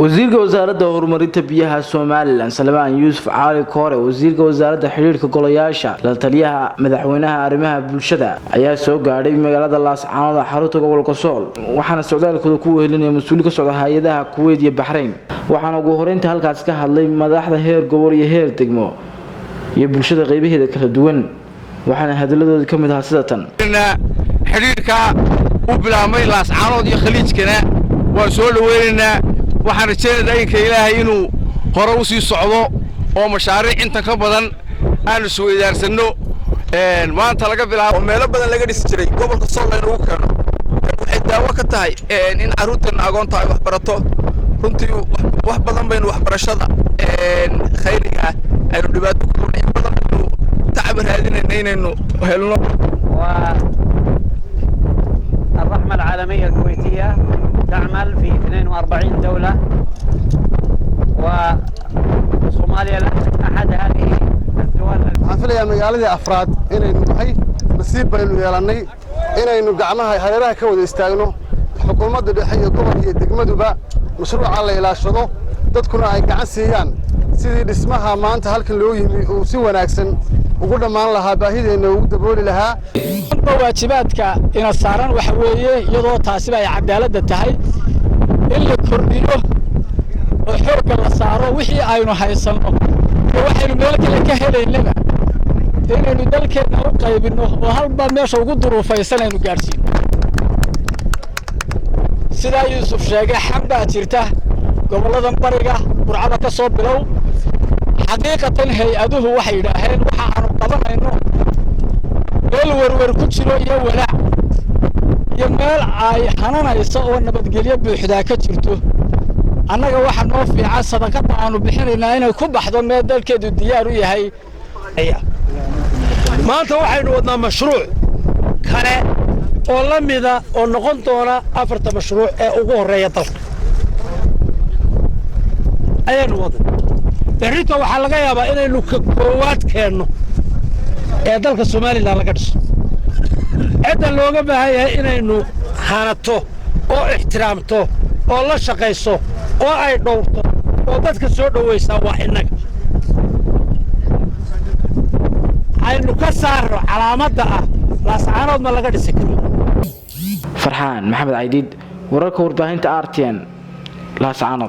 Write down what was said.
وزير وزارة هورمرينta biyaha Soomaaliland Salmaan Yuusuf Cali Koore wasiirka wasaaradda xiriirka golayaasha la taliyaha madaxweynaha arrimaha bulshada ayaa soo gaaray magaalada Laascaanood xarunta gobolka Sool waxaana socdaalkooda ku wehelinaya mas'uul ka socda hay'adaha Kuwait iyo Bahrain waxaana ugu horeynta halkaas ka hadlay madaxda heer gobol iyo heer degmo iyo bulshada qaybaheeda kala duwan waxaana hadalladooda ka mid ah sida tan xiriirka u bilaabmay Laascaanood iyo Khaliijkana waa soo dhaweynaa waxaan rajaynayaa in Ilaahay inuu hore u sii socdo oo mashaariic inta ka badan aan soo idaarsano maanta laga bilaabo meelo badan laga dhisi jiray gobolka Sool inuu keeno waxay daawo ka tahay in caruurtan agoonta ay wax barato runtii wax badan baynu wax barashada khayriga ay dhibaato ku in badan تعب هذين إنه هلنا والرحمة العالمية الكويتية تعمل في 42 دولة وصوماليا أحد هذه الدول. عفوا مقالة أفراد إنه هاي مسير بينو يلاني إنه قعمها هيراها كود يستعينوا حكومة الحية قبل يدقمدوا بقى مشروع على إلاشوا تذكروا هاي كعسيان سيدي اسمها ما أنت هالك اللي هو وسوى ناكسن وقلنا ما لها باهية إنه دبولي لها. واجباتك إن الصارن وحويه يضو تاسبة عدالة التهي اللي كردينه وحرق الصارو وحي عينه هيصنه وحي الملك اللي كهلين لنا إنه ندلك إنه قيب إنه وهالبا ماشي وقدروا فيصل إنه قارسين. سيدا يوسف شاقة حمبا تيرته قبل ذا مبارقة برعبة كصوب بلو حقيقة هيئته وحي راهين وحا طبعا إنه الورور كتشلو يولا يمال عاي حنانا يساقوا النباتقلية بوحدا كتشرتو أناقا واحد نوفي عاد صدقات عنو بحيننا إنه كوب أحضر ميدال كيدو الديارو يهي ما أنت واحد ودنا مشروع كان والله ميدا ونقنطونا أفرت مشروع أقوه الرئيطة أين وضع الريتو وحلقة يابا إنه كوات كأنه dalka Soomaaliland laga dhiso cid looga baahan yahay inaynu hanato oo ixtiraamto oo la shaqeyso oo ay dhowrto oo dadka soo dhaweysa waa inaga aynu ka saaro calaamadda ah Laascaanood ma laga dhisi karo Farxaan Maxamed Caydiid wararka warbaahinta RTN Laascaanood